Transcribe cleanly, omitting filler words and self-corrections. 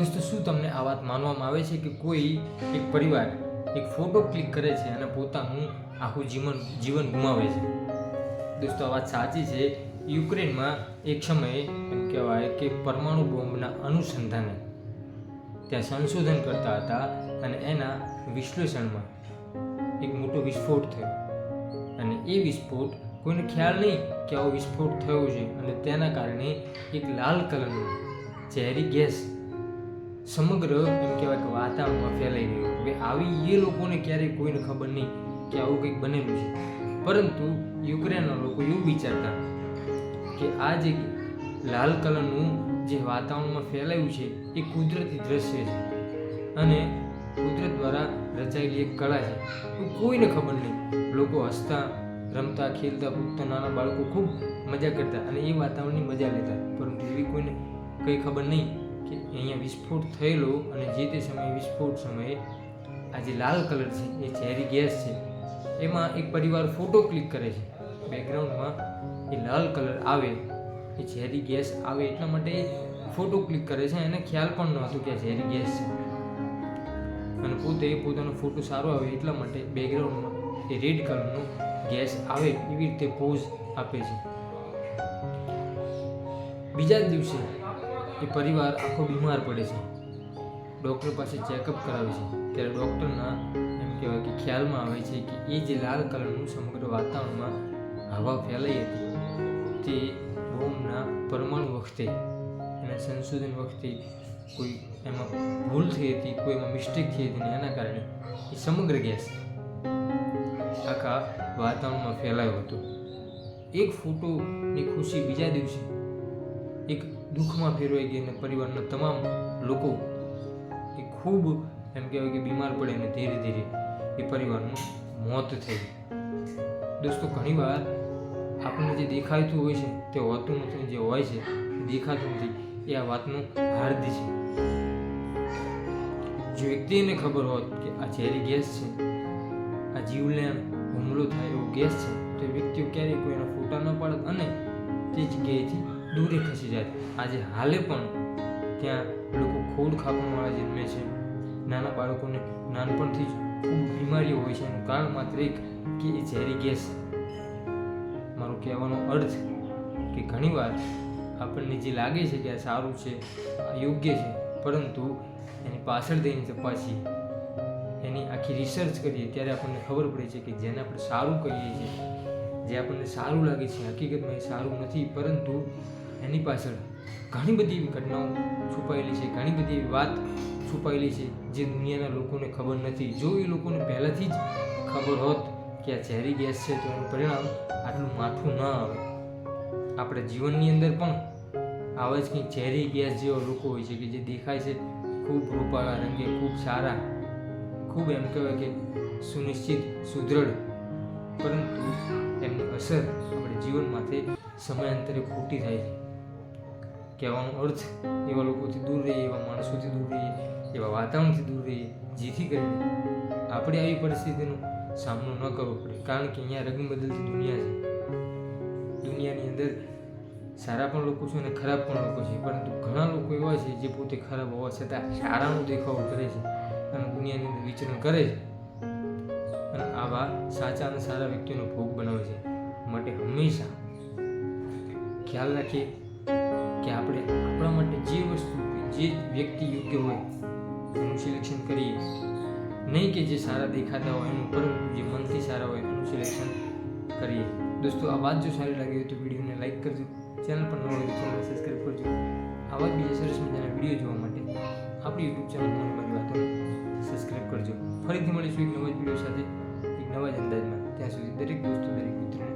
દોસ્તો, શું તમને આ વાત માનવામાં આવે છે કે કોઈ એક પરિવાર એક ફોટો ક્લિક કરે છે અને પોતાનું આખું જીવન ગુમાવે છે? દોસ્તો, આ વાત સાચી છે. યુક્રેનમાં એક સમયે એમ કહેવાય કે પરમાણુ બોમ્બના અનુસંધાને ત્યાં સંશોધન કરતા હતા અને એના વિશ્લેષણમાં એક મોટો વિસ્ફોટ થયો. અને એ વિસ્ફોટ કોઈને ખ્યાલ નહીં કે આવો વિસ્ફોટ થયો છે, અને તેના કારણે એક લાલ કલરનો ઝેરી ગેસ સમગ્ર એમ કહેવાય કે વાતાવરણમાં ફેલાઈ ગયો. હવે આવી એ લોકોને ક્યારેય કોઈને ખબર નહીં કે આવું કંઈક બનેલું છે, પરંતુ યુક્રેનના લોકો એવું વિચારતા કે આ જે લાલ કલરનું જે વાતાવરણમાં ફેલાયું છે એ કુદરતી દ્રશ્ય છે અને કુદરત દ્વારા રચાયેલી એક કળા છે. એવું કોઈને ખબર નહીં. લોકો હસતા, રમતા, ખેલતા, કૂદતા, નાના બાળકો ખૂબ મજા કરતા અને એ વાતાવરણની મજા લેતા, પરંતુ એવી કોઈને કંઈ ખબર નહીં કે અહીંયા વિસ્ફોટ થયેલો અને જે તે સમયે વિસ્ફોટ સમયે આ જે લાલ કલર છે એ ઝેરી ગેસ છે. એમાં એક પરિવાર ફોટો ક્લિક કરે છે, બેકગ્રાઉન્ડમાં એ લાલ કલર આવે, એ ઝેરી ગેસ આવે એટલા માટે ફોટો ક્લિક કરે છે. એને ખ્યાલ પણ ન હતો કે આ ઝેરી ગેસ છે, અને પોતે પોતાનો ફોટો સારો આવે એટલા માટે બેકગ્રાઉન્ડમાં એ રેડ કલરનો ગેસ આવે એવી રીતે પોઝ આપે છે. બીજા જ દિવસે એ પરિવાર આખો બીમાર પડે છે. ડૉક્ટર પાસે ચેકઅપ કરાવે છે, ત્યારે ડૉક્ટરના એમ કહેવાય કે ખ્યાલમાં આવે છે કે એ જે લાલ કલરનું સમગ્ર વાતાવરણમાં હવા ફેલાઈ હતી તે બોમ્બના પરમાણુ વખતે એના સંશોધન વખતે કોઈ એમાં ભૂલ થઈ હતી, કોઈ એમાં મિસ્ટેક થઈ હતી, અને એના કારણે એ સમગ્ર ગેસ આખા વાતાવરણમાં ફેલાયો હતો. એક ફોટોની ખુશી બીજા દિવસે એક દુઃખમાં ફેરવાઈ ગઈ અને પરિવારના તમામ લોકો એ ખૂબ એમ કહેવાય કે બીમાર પડે અને ધીરે ધીરે એ પરિવારનું મોત થયું. દોસ્તો, ઘણીવાર આપણને જે દેખાતું હોય છે તે હોતું નથી, જે હોય છે દેખાતું નથી. એ આ વાતનું હાર્દ છે. જો વ્યક્તિને ખબર હોત કે આ ઝેરી ગેસ છે, આ જીવલેણ હુમલો થાય એવો ગેસ છે, તો એ વ્યક્તિઓ ક્યારેય કોઈના ફોટા ન પાડત અને તે જગ્યાએથી દૂરે ખસી જાય. આજે હાલે પણ ત્યાં લોકો ખોડ ખાપણવાળા જન્મે છે. નાના બાળકોને નાનપણથી જ ખૂબ બીમારીઓ હોય છે. એનું કારણ માત્ર એક કે એ ઝેરી ગેસ. મારો કહેવાનો અર્થ કે ઘણીવાર આપણને જે લાગે છે કે આ સારું છે, આ યોગ્ય છે, પરંતુ એની પાછળ જઈને તપાસીએ, એની આખી રિસર્ચ કરીએ ત્યારે આપણને ખબર પડે છે કે જેને આપણે સારું કહીએ છીએ, જે આપણને સારું લાગે છે, હકીકતમાં એ સારું નથી, પરંતુ એની પાછળ ઘણી બધી એવી ઘટનાઓ છુપાયેલી છે, ઘણી બધી એવી વાત છુપાયેલી છે જે દુનિયાના લોકોને ખબર નથી. જો એ લોકોને પહેલાંથી જ ખબર હોત કે આ ઝેરી ગેસ છે તો એનું પરિણામ આટલું માઠું ન આવે. આપણા જીવનની અંદર પણ આવા જ કંઈક ઝેરી ગેસ જેવા લોકો હોય છે કે જે દેખાય છે ખૂબ રૂપાળા રંગે, ખૂબ સારા, ખૂબ એમ કહેવાય કે સુનિશ્ચિત, સુદૃઢ, પરંતુ એમની અસર આપણે જીવનમાંથી સમયાંતરે ખોટી થાય છે. કહેવાનો અર્થ એવા લોકોથી દૂર રહીએ, એવા માણસોથી દૂર રહીએ, એવા વાતાવરણથી દૂર રહીએ, જેથી કરીને આપણે આવી પરિસ્થિતિનો સામનો ન કરવો પડે. કારણ કે અહીંયા રંગ બદલતી દુનિયા છે. દુનિયાની અંદર સારા પણ લોકો છે અને ખરાબ પણ લોકો છે, પરંતુ ઘણા લોકો એવા છે જે પોતે ખરાબ હોવા છતાં સારાનો દેખાવો કરે છે અને દુનિયાની અંદર વિચરણ કરે છે અને આવા સાચા અને સારા વ્યક્તિઓનો ભોગ બનાવે છે. માટે હંમેશા ખ્યાલ રાખીએ કે આપણે આપણા માટે જે વસ્તુ, જે વ્યક્તિ યોગ્ય હોય એનું સિલેક્શન કરીએ. નહીં કે જે સારા દેખાતા હોય એનું, પરંતુ જે મનથી સારા હોય એનું સિલેક્શન કરીએ. દોસ્તો, આ વાત જો સારી લાગી હોય તો વિડીયોને લાઈક કરજો, ચેનલ પર નવા હોય તો ચેનલને સબસ્ક્રાઈબ કરજો. આવા જ બીજા સરસ મજાના વિડીયો જોવા માટે આપણી યુટ્યુબ ચેનલ મારી વાતોને સબસ્ક્રાઈબ કરજો. ફરીથી મળીશું એક નવા જ વિડીયો સાથે, એક નવા જ અંદાજમાં. ત્યાં સુધી દરેક દોસ્તો, દરેક મિત્રોને